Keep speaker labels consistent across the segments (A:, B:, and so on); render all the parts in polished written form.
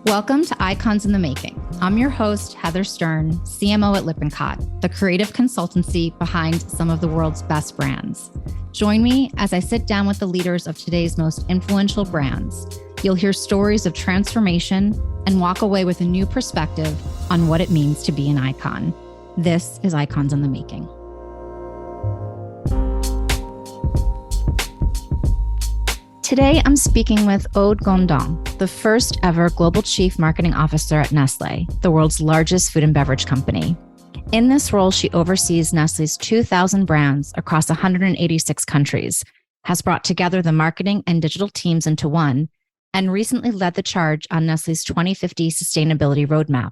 A: Welcome to Icons in the Making. I'm your host, Heather Stern, CMO at Lippincott, the creative consultancy behind some of the world's best brands. Join me as I sit down with the leaders of today's most influential brands. You'll hear stories of transformation and walk away with a new perspective on what it means to be an icon. This is Icons in the Making. Today, I'm speaking with Aude Gandon, the first ever Global Chief Marketing Officer at Nestlé, the world's largest food and beverage company. In this role, she oversees Nestlé's 2,000 brands across 186 countries, has brought together the marketing and digital teams into one, and recently led the charge on Nestlé's 2050 sustainability roadmap.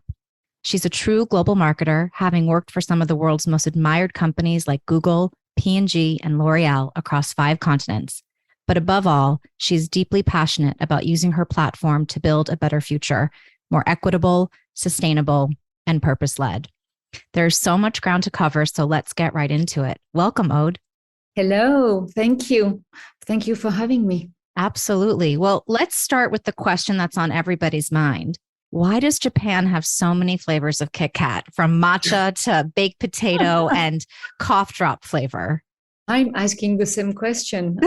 A: She's a true global marketer, having worked for some of the world's most admired companies like Google, P&G, and L'Oreal across 5 continents. But above all, she's deeply passionate about using her platform to build a better future, more equitable, sustainable, and purpose-led. There's so much ground to cover, so let's get right into it. Welcome, Aude.
B: Hello. Thank you. Thank you for having me.
A: Absolutely. Well, let's start with the question that's on everybody's mind. Why does Japan have so many flavors of Kit Kat, from matcha to baked potato and cough drop flavor?
B: I'm asking the same question.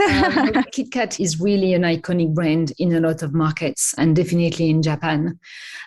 B: Kit Kat is really an iconic brand in a lot of markets and definitely in Japan.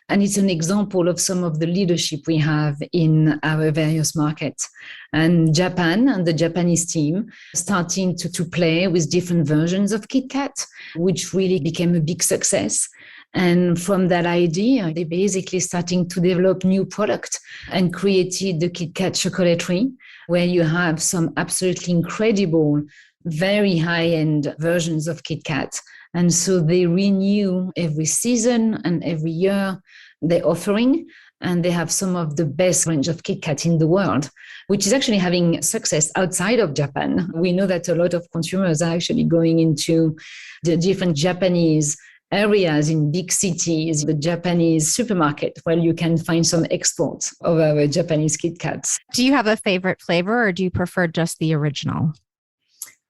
B: And it's an example of some of the leadership we have in our various markets. And Japan and the Japanese team starting to play with different versions of Kit Kat, which really became a big success. And from that idea, they basically starting to develop new product and created the Kit Kat chocolaterie, where you have some absolutely incredible, very high-end versions of Kit Kat. And so they renew every season and every year their offering. And they have some of the best range of Kit Kat in the world, which is actually having success outside of Japan. We know that a lot of consumers are actually going into the different Japanese areas in big cities, the Japanese supermarket, where you can find some exports of our Japanese Kit Kats.
A: Do you have a favorite flavor or do you prefer just the original?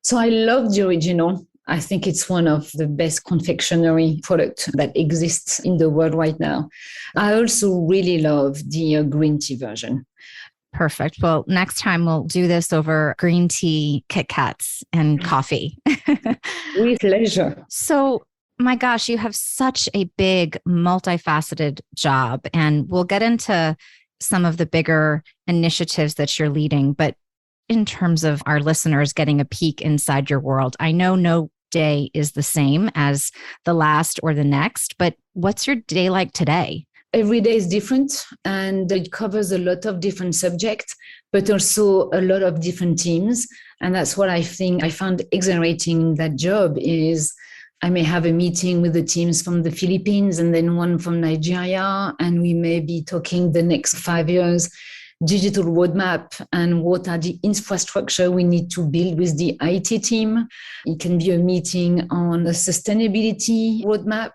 B: So I love the original. I think it's one of the best confectionery products that exists in the world right now. I also really love the green tea version.
A: Perfect. Well, next time we'll do this over green tea, Kit Kats, and coffee.
B: With pleasure.
A: So, my gosh, you have such a big, multifaceted job, and we'll get into some of the bigger initiatives that you're leading. But in terms of our listeners getting a peek inside your world, I know no day is the same as the last or the next, but what's your day like today?
B: Every day is different, and it covers a lot of different subjects, but also a lot of different teams. And that's what I think I found exhilarating in that job is I may have a meeting with the teams from the Philippines and then one from Nigeria, and we may be talking the next 5 years digital roadmap and what are the infrastructure we need to build with the IT team. It can be a meeting on a sustainability roadmap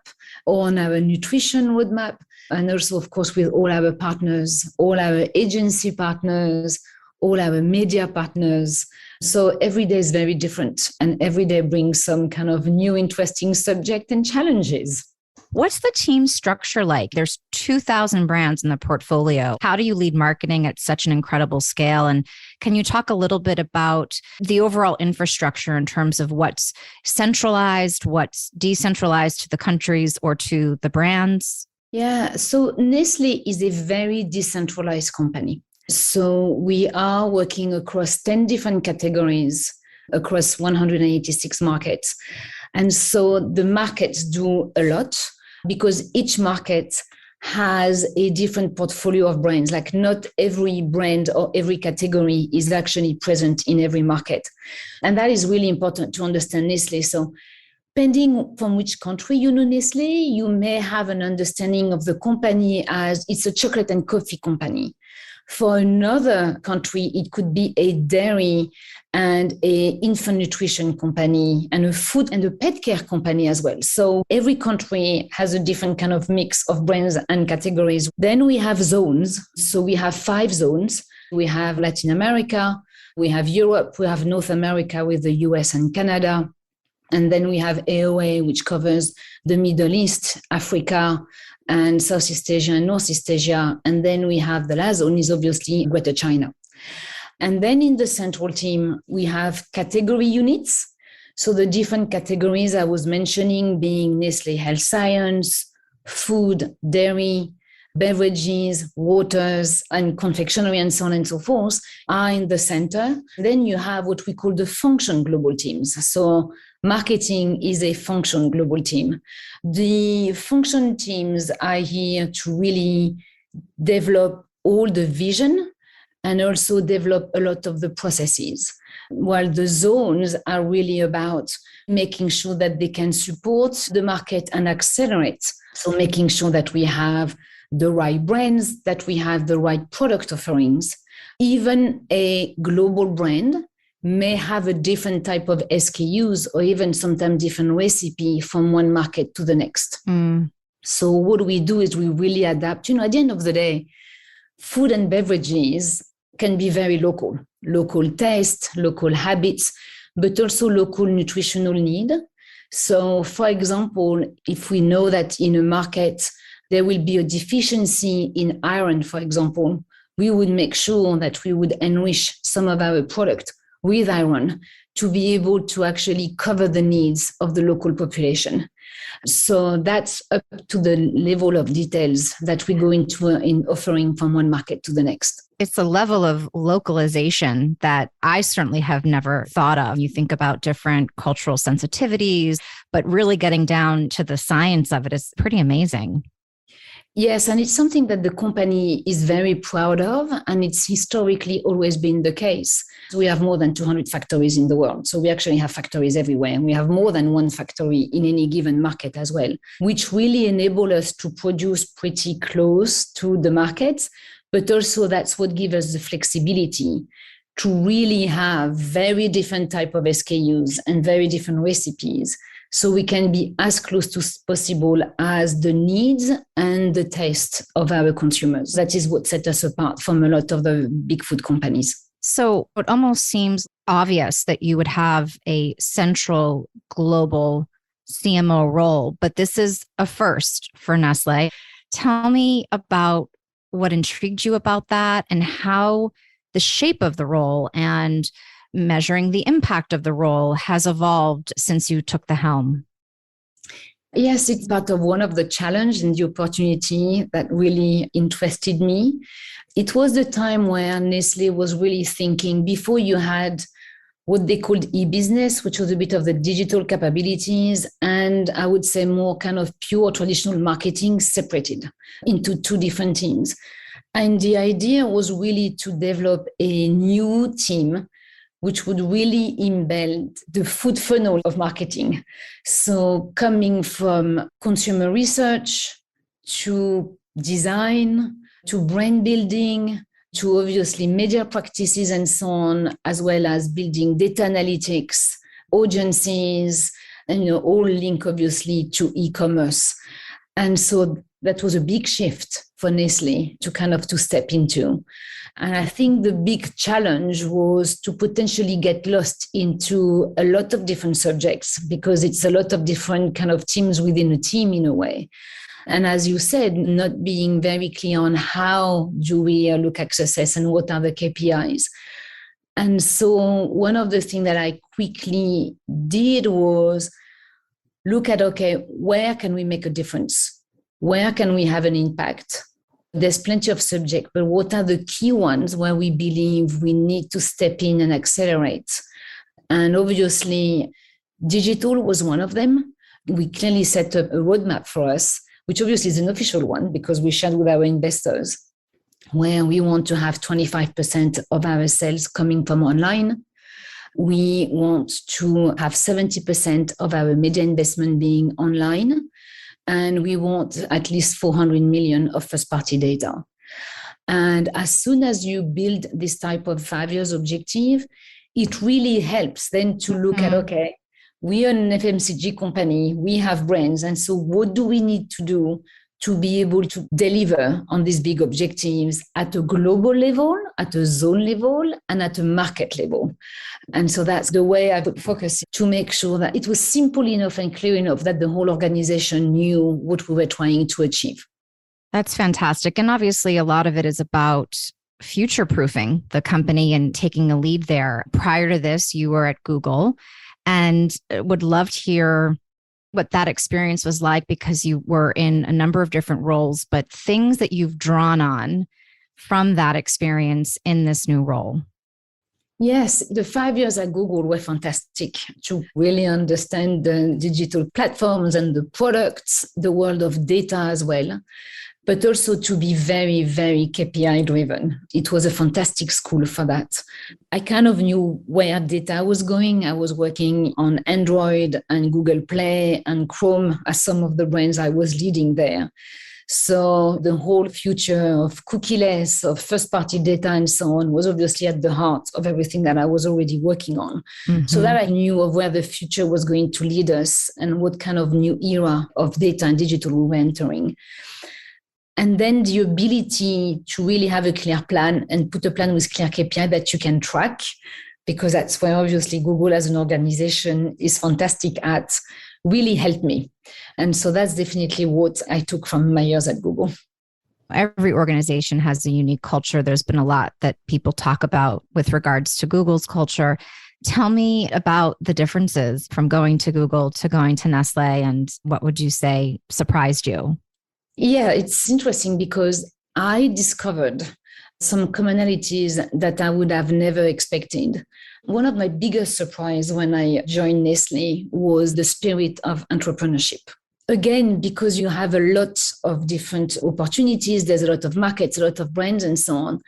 B: or on our nutrition roadmap, and also, of course, with all our partners, all our agency partners, all our media partners. So every day is very different, and every day brings some kind of new interesting subject and challenges.
A: What's the team structure like? There's 2,000 brands in the portfolio. How do you lead marketing at such an incredible scale? And can you talk a little bit about the overall infrastructure in terms of what's centralized, what's decentralized to the countries or to the brands?
B: Yeah, so Nestlé is a very decentralized company. So we are working across 10 different categories across 186 markets. And so the markets do a lot because each market has a different portfolio of brands. Like not every brand or every category is actually present in every market. And that is really important to understand Nestlé. So depending from which country you know Nestlé, you may have an understanding of the company as it's a chocolate and coffee company. For another country, it could be a dairy and a infant nutrition company and a food and a pet care company as well. So every country has a different kind of mix of brands and categories. Then we have zones. So we have 5 zones. We have Latin America, we have Europe, we have North America with the US and Canada. And then we have AOA, which covers the Middle East, Africa, and Southeast Asia and Northeast Asia. And then we have the last zone is obviously Greater China. And then in the central team, we have category units. So the different categories I was mentioning being Nestlé Health Science, food, dairy, beverages, waters, and confectionery, and so on and so forth, are in the center. Then you have what we call the function global teams. So marketing is a function global team. The function teams are here to really develop all the vision and also develop a lot of the processes, while the zones are really about making sure that they can support the market and accelerate. So making sure that we have the right brands, that we have the right product offerings. Even a global brand may have a different type of SKUs or even sometimes different recipe from one market to the next. So what we do is we really adapt. At the end of the day, food and beverages can be very local taste, local habits, but also local nutritional need. So for example, if we know that in a market, there will be a deficiency in iron, for example, we would make sure that we would enrich some of our product with iron to be able to actually cover the needs of the local population. So that's up to the level of details that we go into in offering from one market to the next.
A: It's a level of localization that I certainly have never thought of. You think about different cultural sensitivities, but really getting down to the science of it is pretty amazing.
B: Yes, and it's something that the company is very proud of, and it's historically always been the case. We have more than 200 factories in the world, so we actually have factories everywhere, and we have more than one factory in any given market as well, which really enable us to produce pretty close to the markets, but also that's what gives us the flexibility to really have very different type of SKUs and very different recipes. So we can be as close to possible as the needs and the taste of our consumers. That is what sets us apart from a lot of the big food companies.
A: So it almost seems obvious that you would have a central global CMO role, but this is a first for Nestlé. Tell me about what intrigued you about that and how the shape of the role and measuring the impact of the role has evolved since you took the helm.
B: Yes, it's part of one of the challenge and the opportunity that really interested me. It was the time where Nestlé was really thinking, before you had what they called e-business, which was a bit of the digital capabilities, and I would say more kind of pure traditional marketing separated into two different teams. And the idea was really to develop a new team which would really embed the food funnel of marketing. So coming from consumer research to design, to brand building, to obviously media practices and so on, as well as building data analytics, audiences, and all link obviously to e-commerce. And so that was a big shift for Nestlé to step into. And I think the big challenge was to potentially get lost into a lot of different subjects, because it's a lot of different kind of teams within a team in a way. And as you said, not being very clear on how do we look at success and what are the KPIs. And so one of the things that I quickly did was look at, okay, where can we make a difference? Where can we have an impact? There's plenty of subjects, but what are the key ones where we believe we need to step in and accelerate? And obviously, digital was one of them. We clearly set up a roadmap for us, which obviously is an official one because we shared with our investors, where we want to have 25% of our sales coming from online. We want to have 70% of our media investment being online. And we want at least 400 million of first-party data. And as soon as you build this type of 5 years objective, it really helps then to look at, okay, we are an FMCG company, we have brands. And so what do we need to do to be able to deliver on these big objectives at a global level, at a zone level, and at a market level. And so that's the way I would focus, to make sure that it was simple enough and clear enough that the whole organization knew what we were trying to achieve.
A: That's fantastic. And obviously, a lot of it is about future-proofing the company and taking a lead there. Prior to this, you were at Google, and would love to hear what that experience was like, because you were in a number of different roles, but things that you've drawn on from that experience in this new role.
B: Yes, the 5 years at Google were fantastic to really understand the digital platforms and the products, the world of data as well, but also to be very, very KPI driven. It was a fantastic school for that. I kind of knew where data was going. I was working on Android and Google Play and Chrome as some of the brands I was leading there. So the whole future of cookieless, of first-party data and so on was obviously at the heart of everything that I was already working on. Mm-hmm. So that I knew of where the future was going to lead us and what kind of new era of data and digital we were entering. And then the ability to really have a clear plan and put a plan with clear KPI that you can track, because that's where obviously Google as an organization is fantastic at, really helped me. And so that's definitely what I took from my years at Google.
A: Every organization has a unique culture. There's been a lot that people talk about with regards to Google's culture. Tell me about the differences from going to Google to going to Nestlé, and what would you say surprised you?
B: Yeah, it's interesting because I discovered some commonalities that I would have never expected. One of my biggest surprises when I joined Nestlé was the spirit of entrepreneurship. Again, because you have a lot of different opportunities, there's a lot of markets, a lot of brands and so on.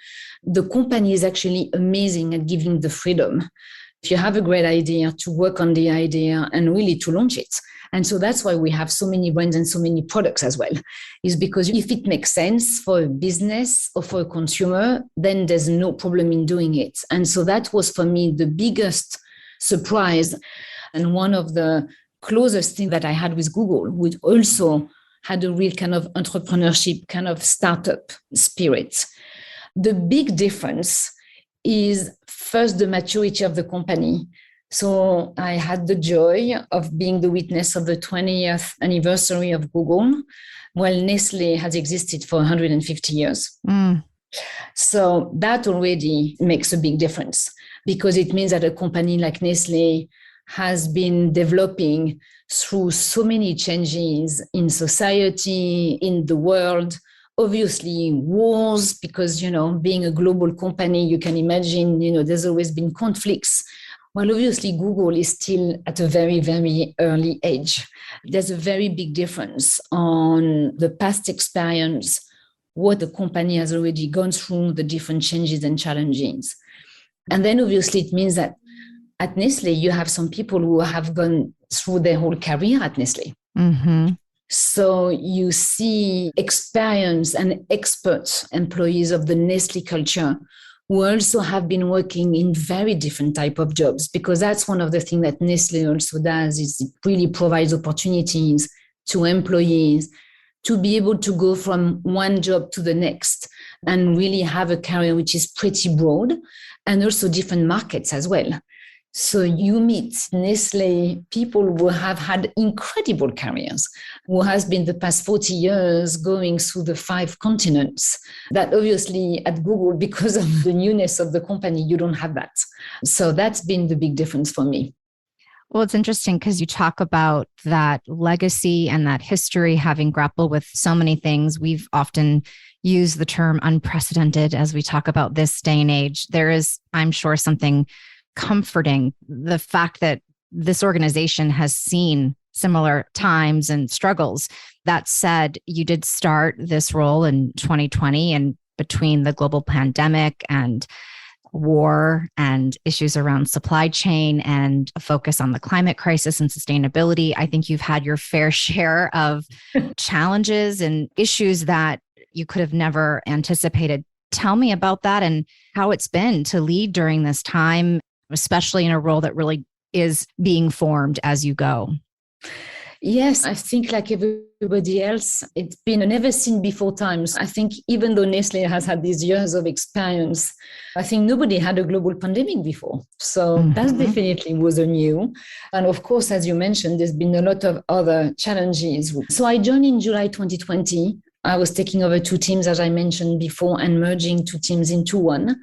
B: The company is actually amazing at giving the freedom. If you have a great idea, to work on the idea and really to launch it. And so that's why we have so many brands and so many products as well, is because if it makes sense for a business or for a consumer, then there's no problem in doing it. And so that was for me the biggest surprise. And one of the closest things that I had with Google, which also had a real kind of entrepreneurship, kind of startup spirit. The big difference is first the maturity of the company. So I had the joy of being the witness of the 20th anniversary of Google, while Nestlé has existed for 150 years. So that already makes a big difference, because it means that a company like Nestlé has been developing through so many changes in society, in the world, obviously wars, because, being a global company, you can imagine, there's always been conflicts. Well, obviously, Google is still at a very, very early age. There's a very big difference on the past experience, what the company has already gone through, the different changes and challenges. And then obviously it means that at Nestlé, you have some people who have gone through their whole career at Nestlé. Mm-hmm. So you see experienced and expert employees of the Nestlé culture who also have been working in very different type of jobs, because that's one of the things that Nestlé also does, is it really provides opportunities to employees to be able to go from one job to the next and really have a career which is pretty broad, and also different markets as well. So you meet Nestlé people who have had incredible careers, who has been the past 40 years going through the 5 continents. That obviously at Google, because of the newness of the company, you don't have that. So that's been the big difference for me.
A: Well, it's interesting because you talk about that legacy and that history, having grappled with so many things. We've often used the term unprecedented as we talk about this day and age. There is, I'm sure, something comforting, the fact that this organization has seen similar times and struggles. That said, you did start this role in 2020, and between the global pandemic and war and issues around supply chain and a focus on the climate crisis and sustainability, I think you've had your fair share of challenges and issues that you could have never anticipated. Tell me about that and how it's been to lead during this time, especially in a role that really is being formed as you go.
B: Yes, I think like everybody else, it's been a never seen before times. I think even though Nestlé has had these years of experience, I think nobody had a global pandemic before. So that definitely was a new. And of course, as you mentioned, there's been a lot of other challenges. So I joined in July 2020. I was taking over two teams, as I mentioned before, and merging two teams into one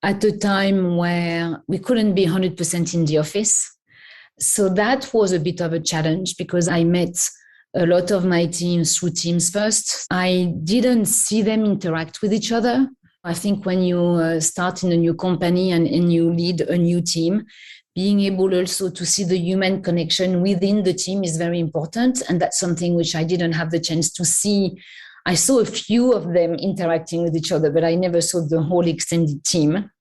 B: at a time where we couldn't be 100% in the office. So that was a bit of a challenge because I met a lot of my teams through Teams first. I didn't see them interact with each other. I think when you start in a new company and you lead a new team, being able also to see the human connection within the team is very important. And that's something which I didn't have the chance to see. I saw a few of them interacting with each other, but I never saw the whole extended team.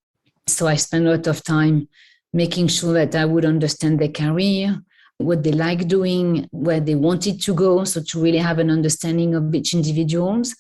B: So I spent a lot of time making sure that I would understand their career, what they like doing, where they wanted to go. So to really have an understanding of each individuals.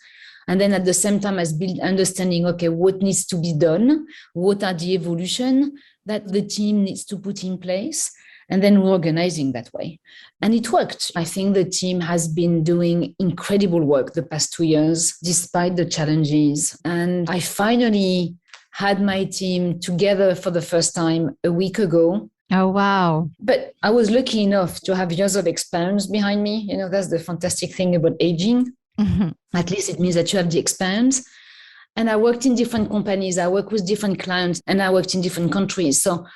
B: And then at the same time, as build understanding, okay, what needs to be done? What are the evolution that the team needs to put in place? And then organizing that way. And it worked. I think the team has been doing incredible work the past 2 years, despite the challenges. And I finally had my team together for the first time a week ago.
A: Oh, wow.
B: But I was lucky enough to have years of experience behind me. You know, that's the fantastic thing about aging. At least it means that you have the experience. And I worked in different companies. I worked with different clients and I worked in different countries. So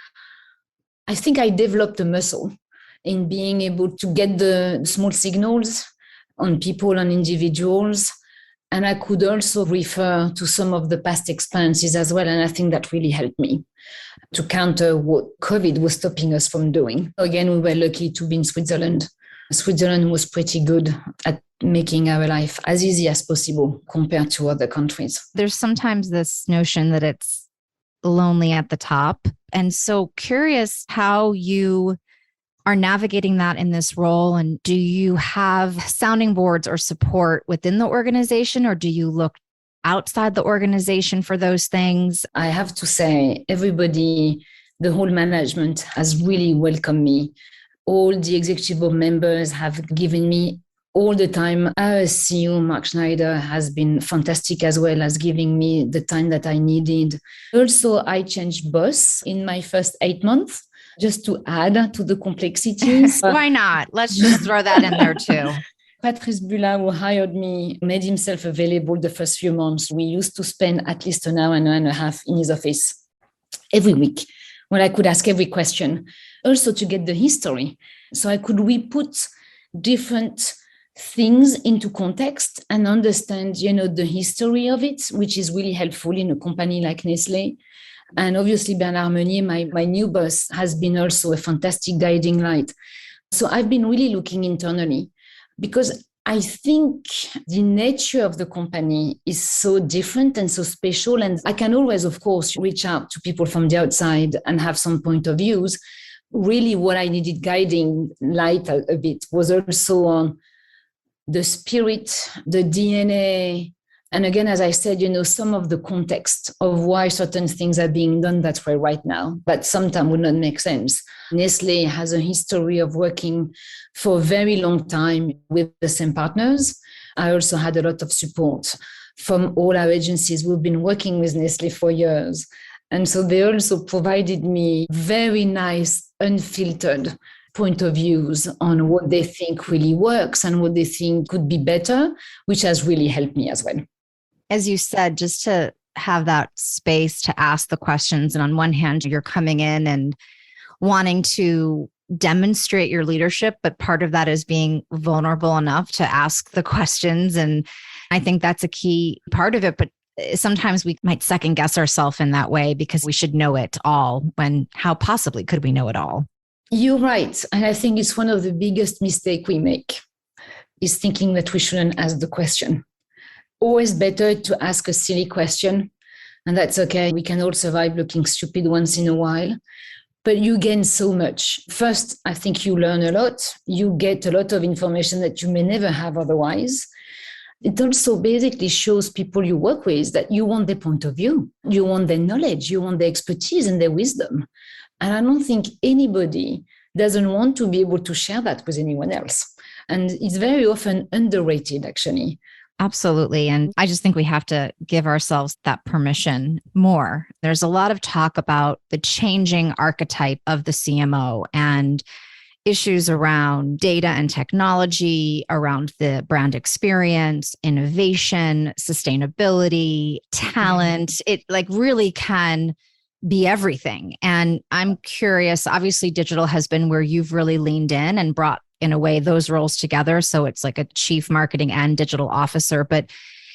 B: I think I developed a muscle in being able to get the small signals on people and individuals. And I could also refer to some of the past experiences as well. And I think that really helped me to counter what COVID was stopping us from doing. Again, we were lucky to be in Switzerland. Switzerland was pretty good at making our life as easy as possible compared to other countries.
A: There's sometimes this notion that it's lonely at the top. And so curious how you are navigating that in this role. And do you have sounding boards or support within the organization, or do you look outside the organization for those things?
B: I have to say, everybody, the whole management has really welcomed me. All the executive board members have given me all the time. Our CEO, Mark Schneider, has been fantastic as well as giving me the time that I needed. Also, I changed boss in my first 8 months, just to add to the complexities.
A: Why not? Let's just throw that in there too.
B: Patrice Bulla, who hired me, made himself available the first few months. We used to spend at least an hour and a half in his office every week, where I could ask every question. Also to get the history. So I could re-put different things into context and understand, the history of it, which is really helpful in a company like Nestlé. And obviously, Bernard Meunier, my new boss, has been also a fantastic guiding light. So I've been really looking internally because I think the nature of the company is so different and so special. And I can always, of course, reach out to people from the outside and have some point of views. Really, what I needed guiding light a bit was also on the spirit, the DNA, and again, as I said, some of the context of why certain things are being done that way right now, but sometimes would not make sense. Nestlé has a history of working for a very long time with the same partners. I also had a lot of support from all our agencies. We've been working with Nestlé for years. And so they also provided me very nice, unfiltered point of views on what they think really works and what they think could be better, which has really helped me as well.
A: As you said, just to have that space to ask the questions. And on one hand, you're coming in and wanting to demonstrate your leadership, but part of that is being vulnerable enough to ask the questions. And I think that's a key part of it. But sometimes we might second guess ourselves in that way because we should know it all, when how possibly could we know it all?
B: You're right. And I think it's one of the biggest mistakes we make is thinking that we shouldn't ask the question. Always better to ask a silly question. And that's okay. We can all survive looking stupid once in a while. But you gain so much. First, I think you learn a lot. You get a lot of information that you may never have otherwise. It also basically shows people you work with that you want their point of view. You want their knowledge. You want their expertise and their wisdom. And I don't think anybody doesn't want to be able to share that with anyone else. And it's very often underrated, actually.
A: Absolutely. And I just think we have to give ourselves that permission more. There's a lot of talk about the changing archetype of the CMO and issues around data and technology, around the brand experience, innovation, sustainability, talent. It like really can be everything. And I'm curious, obviously digital has been where you've really leaned in and brought in a way those roles together. So it's like a chief marketing and digital officer. But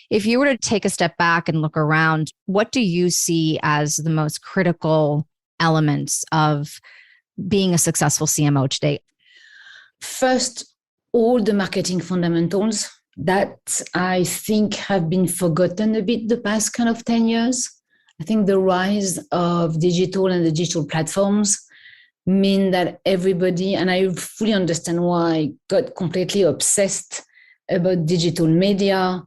A: if you were to take a step back and look around, what do you see as the most critical elements of being a successful CMO today?
B: First, all the marketing fundamentals that I think have been forgotten a bit the past kind of 10 years. I think the rise of digital and the digital platforms mean that everybody, and I fully understand why, got completely obsessed about digital media,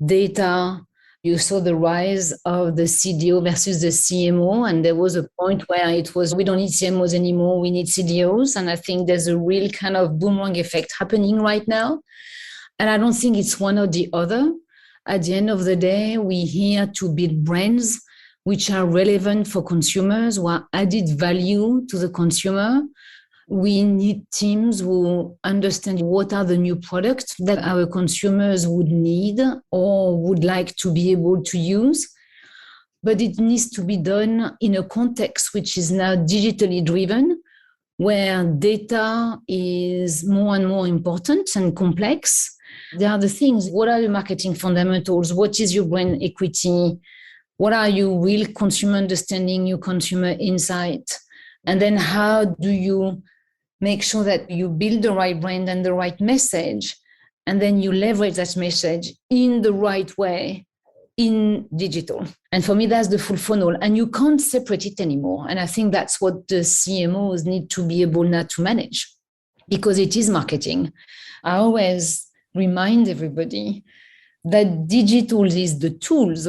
B: data. You saw the rise of the CDO versus the CMO, and there was a point where it was, we don't need CMOs anymore, we need CDOs. And I think there's a real kind of boomerang effect happening right now. And I don't think it's one or the other. At the end of the day, we're here to build brands which are relevant for consumers, who are added value to the consumer. We need teams who understand what are the new products that our consumers would need or would like to be able to use. But it needs to be done in a context which is now digitally driven, where data is more and more important and complex. There are the things, what are the marketing fundamentals? What is your brand equity? What are your real consumer understanding, your consumer insight? And then how do you make sure that you build the right brand and the right message, and then you leverage that message in the right way in digital? And for me, that's the full funnel. And you can't separate it anymore. And I think that's what the CMOs need to be able now to manage, because it is marketing. I always remind everybody that digital is the tools.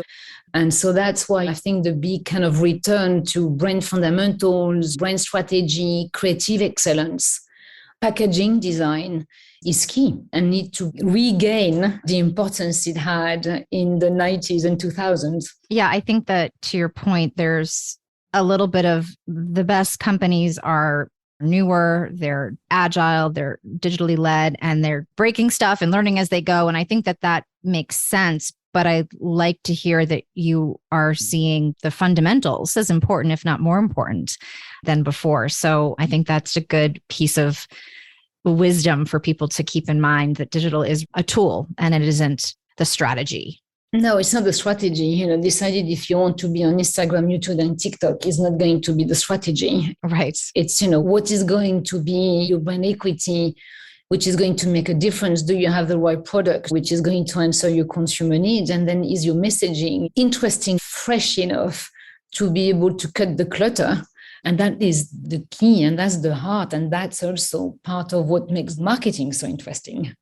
B: And so that's why I think the big kind of return to brand fundamentals, brand strategy, creative excellence, packaging design is key and need to regain the importance it had in the 90s and 2000s.
A: Yeah, I think that to your point, there's a little bit of the best companies are newer, they're agile, they're digitally led, and they're breaking stuff and learning as they go. And I think that that makes sense. But I'd like to hear that you are seeing the fundamentals as important, if not more important than before. So I think that's a good piece of wisdom for people to keep in mind, that digital is a tool and it isn't the strategy.
B: No, it's not the strategy. Decided if you want to be on Instagram, YouTube, and TikTok is not going to be the strategy.
A: Right.
B: It's, what is going to be your brand equity, which is going to make a difference. Do you have the right product, which is going to answer your consumer needs? And then is your messaging interesting, fresh enough to be able to cut the clutter? And that is the key, and that's the heart. And that's also part of what makes marketing so interesting,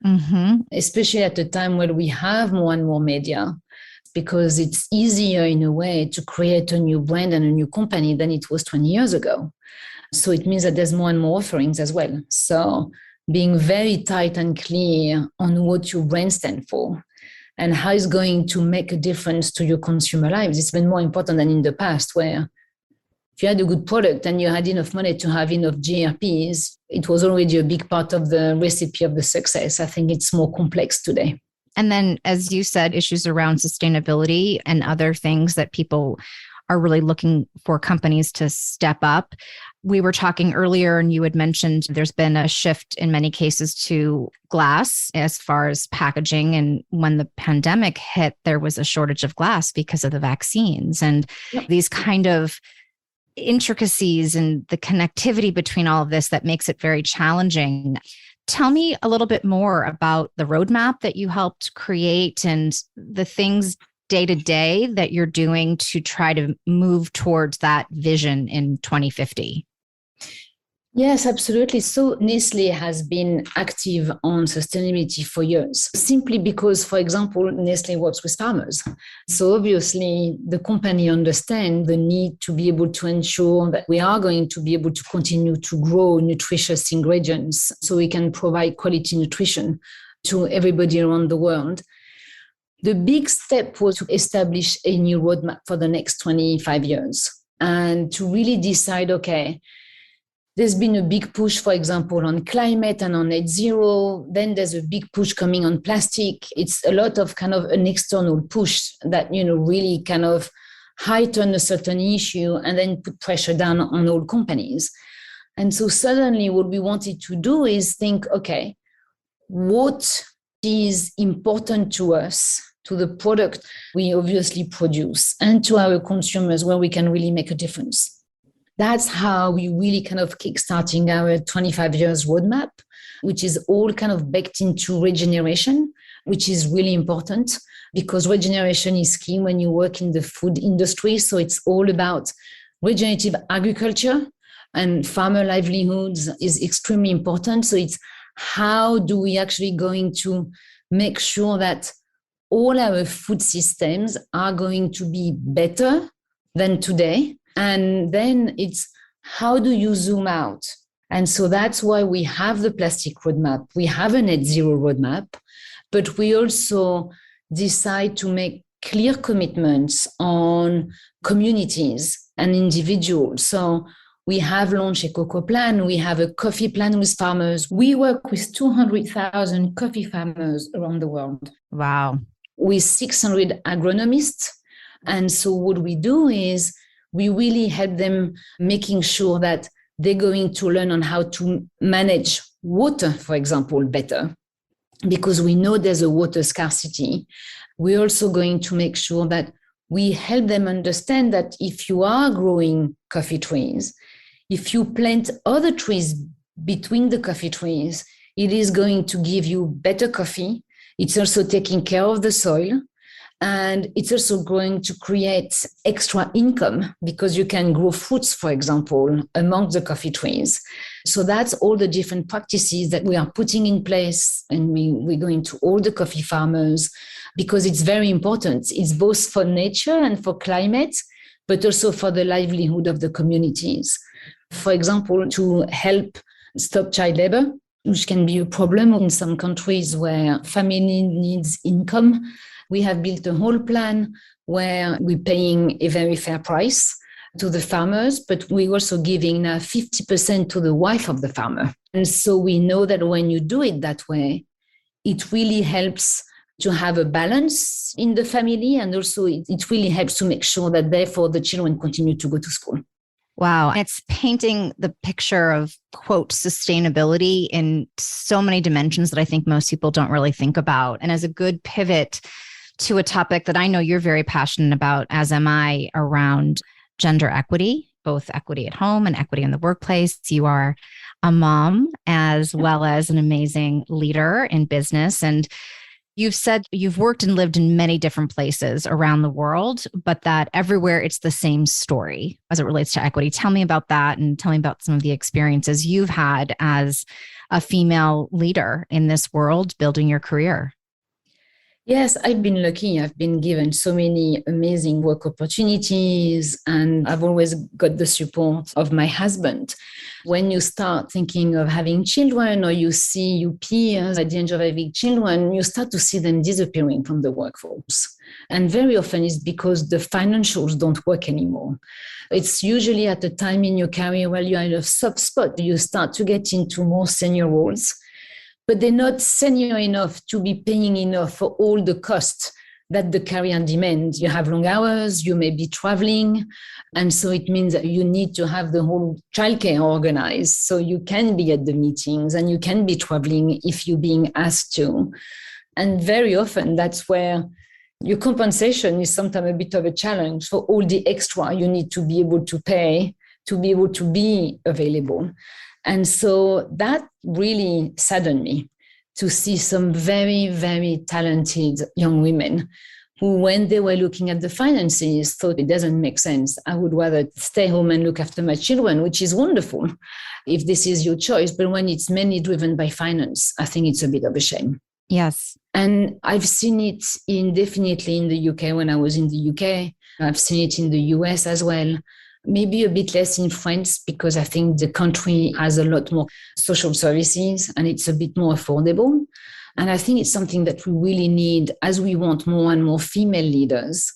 B: especially at a time where we have more and more media, because it's easier in a way to create a new brand and a new company than it was 20 years ago. So it means that there's more and more offerings as well. So being very tight and clear on what your brand stands for and how it's going to make a difference to your consumer lives, it's been more important than in the past, where if you had a good product and you had enough money to have enough GRPs, it was already a big part of the recipe of the success. I think it's more complex today.
A: And then, as you said, issues around sustainability and other things that people are really looking for companies to step up. We were talking earlier and you had mentioned there's been a shift in many cases to glass as far as packaging. And when the pandemic hit, there was a shortage of glass because of the vaccines and these kind of intricacies and the connectivity between all of this that makes it very challenging. Tell me a little bit more about the roadmap that you helped create and the things day to day that you're doing to try to move towards that vision in 2050.
B: Yes, absolutely. So Nestlé has been active on sustainability for years, simply because, for example, Nestlé works with farmers. So obviously, the company understands the need to be able to ensure that we are going to be able to continue to grow nutritious ingredients so we can provide quality nutrition to everybody around the world. The big step was to establish a new roadmap for the next 25 years and to really decide, okay, there's been a big push, for example, on climate and on net zero. Then there's a big push coming on plastic. It's a lot of kind of an external push that, really kind of heighten a certain issue and then put pressure down on all companies. And so suddenly what we wanted to do is think, okay, what is important to us, to the product we obviously produce, and to our consumers where we can really make a difference. That's how we really kind of kickstarting our 25 years roadmap, which is all kind of baked into regeneration, which is really important because regeneration is key when you work in the food industry. So it's all about regenerative agriculture, and farmer livelihoods is extremely important. So it's how do we actually going to make sure that all our food systems are going to be better than today? And then it's how do you zoom out? And so that's why we have the plastic roadmap. We have a net zero roadmap, but we also decide to make clear commitments on communities and individuals. So we have launched a cocoa plan. We have a coffee plan with farmers. We work with 200,000 coffee farmers around the world.
A: Wow.
B: With 600 agronomists. And so what we do is we really help them making sure that they're going to learn on how to manage water, for example, better, because we know there's a water scarcity. We're also going to make sure that we help them understand that if you are growing coffee trees, if you plant other trees between the coffee trees, it is going to give you better coffee. It's also taking care of the soil. And it's also going to create extra income because you can grow fruits, for example, among the coffee trees. So that's all the different practices that we are putting in place. And we're going to all the coffee farmers because it's very important. It's both for nature and for climate, but also for the livelihood of the communities. For example, to help stop child labor, which can be a problem in some countries where family needs income. We have built a whole plan where we're paying a very fair price to the farmers, but we're also giving now 50% to the wife of the farmer. And so we know that when you do it that way, it really helps to have a balance in the family. And also it really helps to make sure that therefore the children continue to go to school.
A: Wow. It's painting the picture of, quote, sustainability in so many dimensions that I think most people don't really think about. And as a good pivot to a topic that I know you're very passionate about, as am I, around gender equity, both equity at home and equity in the workplace. You are a mom as well as an amazing leader in business. And you've said you've worked and lived in many different places around the world, but that everywhere it's the same story as it relates to equity. Tell me about that and tell me about some of the experiences you've had as a female leader in this world, building your career.
B: Yes, I've been lucky. I've been given so many amazing work opportunities, and I've always got the support of my husband. When you start thinking of having children, or you see your peers at the age of having children, you start to see them disappearing from the workforce. And very often it's because the financials don't work anymore. It's usually at a time in your career where you're in a soft spot. You start to get into more senior roles, but they're not senior enough to be paying enough for all the costs that the career demands. You have long hours, you may be traveling. And so it means that you need to have the whole childcare organized. So you can be at the meetings and you can be traveling if you're being asked to. And very often that's where your compensation is sometimes a bit of a challenge for all the extra you need to be able to pay to be able to be available. And so that really saddened me to see some very, very talented young women who, when they were looking at the finances, thought it doesn't make sense. I would rather stay home and look after my children, which is wonderful if this is your choice. But when it's mainly driven by finance, I think it's a bit of a shame.
A: Yes.
B: And I've seen it definitely in the UK when I was in the UK. I've seen it in the US as well. Maybe a bit less in France because I think the country has a lot more social services and it's a bit more affordable. And I think it's something that we really need as we want more and more female leaders.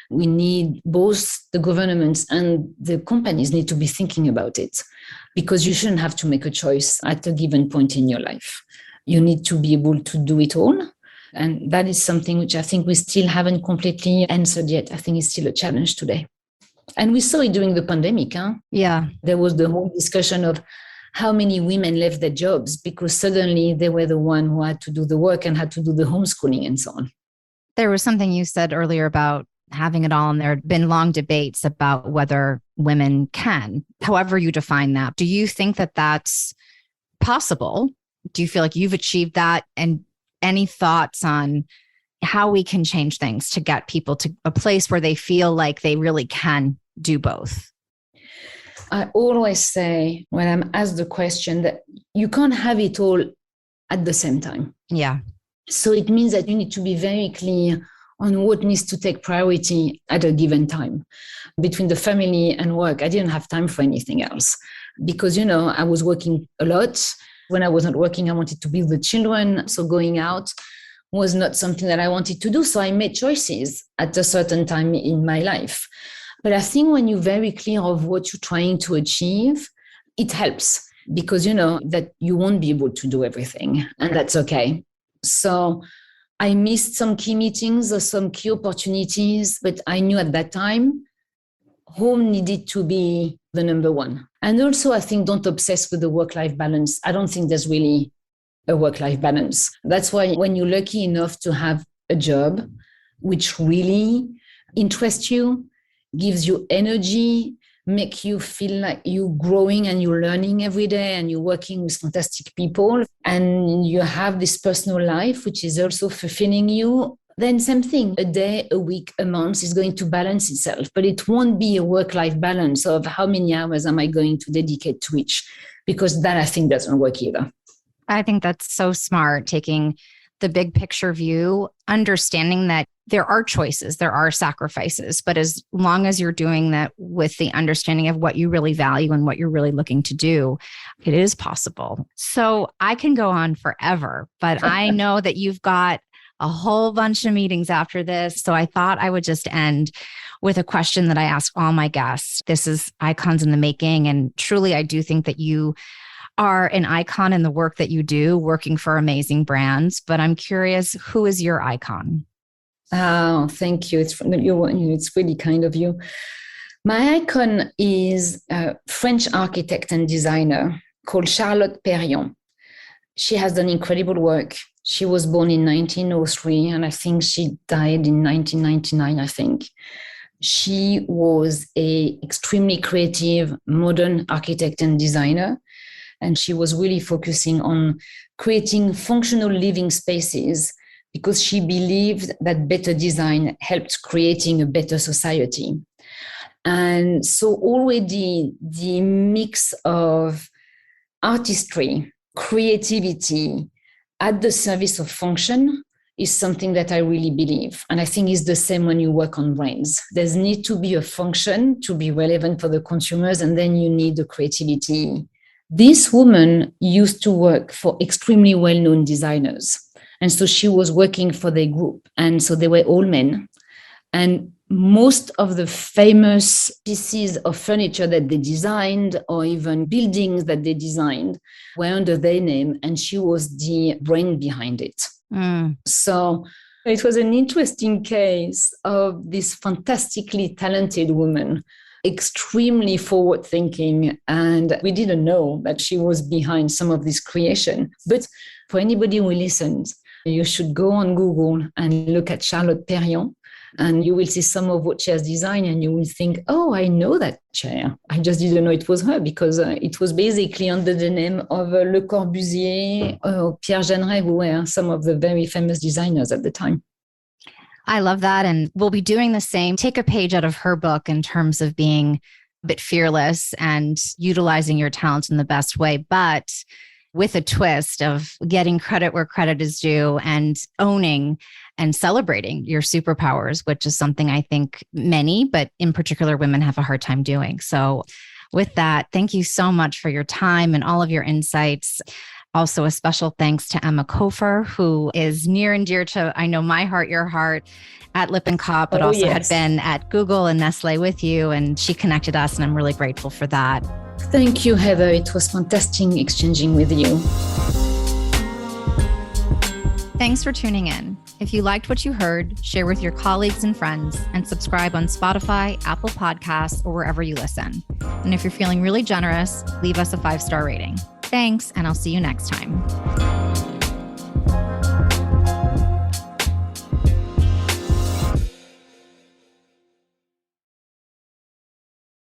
B: We need both the governments and the companies need to be thinking about it because you shouldn't have to make a choice at a given point in your life. You need to be able to do it all. And that is something which I think we still haven't completely answered yet. I think it's still a challenge today. And we saw it during the pandemic.
A: Yeah.
B: There was the whole discussion of how many women left their jobs because suddenly they were the one who had to do the work and had to do the homeschooling and so on.
A: There was something you said earlier about having it all, and there had been long debates about whether women can, however you define that. Do you think that that's possible? Do you feel like you've achieved that? And any thoughts on how we can change things to get people to a place where they feel like they really can do both?
B: I always say when I'm asked the question that you can't have it all at the same time.
A: Yeah.
B: So it means that you need to be very clear on what needs to take priority at a given time. Between the family and work, I didn't have time for anything else because, I was working a lot. When I wasn't working, I wanted to be with the children. So going out was not something that I wanted to do. So I made choices at a certain time in my life. But I think when you're very clear of what you're trying to achieve, it helps because you know that you won't be able to do everything, and that's okay. So I missed some key meetings or some key opportunities, but I knew at that time home needed to be the number one. And also, I think don't obsess with the work-life balance. I don't think there's really a work-life balance. That's why when you're lucky enough to have a job which really interests you, gives you energy, make you feel like you're growing and you're learning every day and you're working with fantastic people and you have this personal life, which is also fulfilling you, then same thing, a day, a week, a month is going to balance itself. But it won't be a work-life balance of how many hours am I going to dedicate to each, because that I think doesn't work either.
A: I think that's so smart, taking the big picture view, understanding that there are choices, there are sacrifices, but as long as you're doing that with the understanding of what you really value and what you're really looking to do, it is possible. So I can go on forever, but I know that you've got a whole bunch of meetings after this. So I thought I would just end with a question that I ask all my guests. This is Icons in the Making. And truly, I do think that you are an icon in the work that you do, working for amazing brands. But I'm curious, who is your icon?
B: Oh, thank you. It's really kind of you. My icon is a French architect and designer called Charlotte Perriand. She has done incredible work. She was born in 1903, and I think she died in 1999, I think. She was an extremely creative, modern architect and designer. And she was really focusing on creating functional living spaces because she believed that better design helped creating a better society. And so already the mix of artistry, creativity at the service of function is something that I really believe. And I think it's the same when you work on brands. There's need to be a function to be relevant for the consumers, and then you need the creativity. This woman used to work for extremely well-known designers. And so she was working for their group. And so they were all men. And most of the famous pieces of furniture that they designed, or even buildings that they designed, were under their name. And she was the brain behind it. So it was an interesting case of this fantastically talented woman, extremely forward-thinking, and we didn't know that she was behind some of this creation. But for anybody who listens, you should go on Google and look at Charlotte Perriand, and you will see some of what she has designed, and you will think, oh, I know that chair. I just didn't know it was her, because it was basically under the name of Le Corbusier or Pierre Jeanneret, who were some of the very famous designers at the time.
A: I love that. And we'll be doing the same. Take a page out of her book in terms of being a bit fearless and utilizing your talents in the best way, but with a twist of getting credit where credit is due and owning and celebrating your superpowers, which is something I think many, but in particular women, have a hard time doing. So with that, thank you so much for your time and all of your insights. Also, a special thanks to Emma Kofer, who is near and dear to, I know, my heart, your heart, at Lippincott, but had been at Google and Nestlé with you. And she connected us, and I'm really grateful for that.
B: Thank you, Heather. It was fantastic exchanging with you.
A: Thanks for tuning in. If you liked what you heard, share with your colleagues and friends, and subscribe on Spotify, Apple Podcasts, or wherever you listen. And if you're feeling really generous, leave us a 5-star rating. Thanks, and I'll see you next time.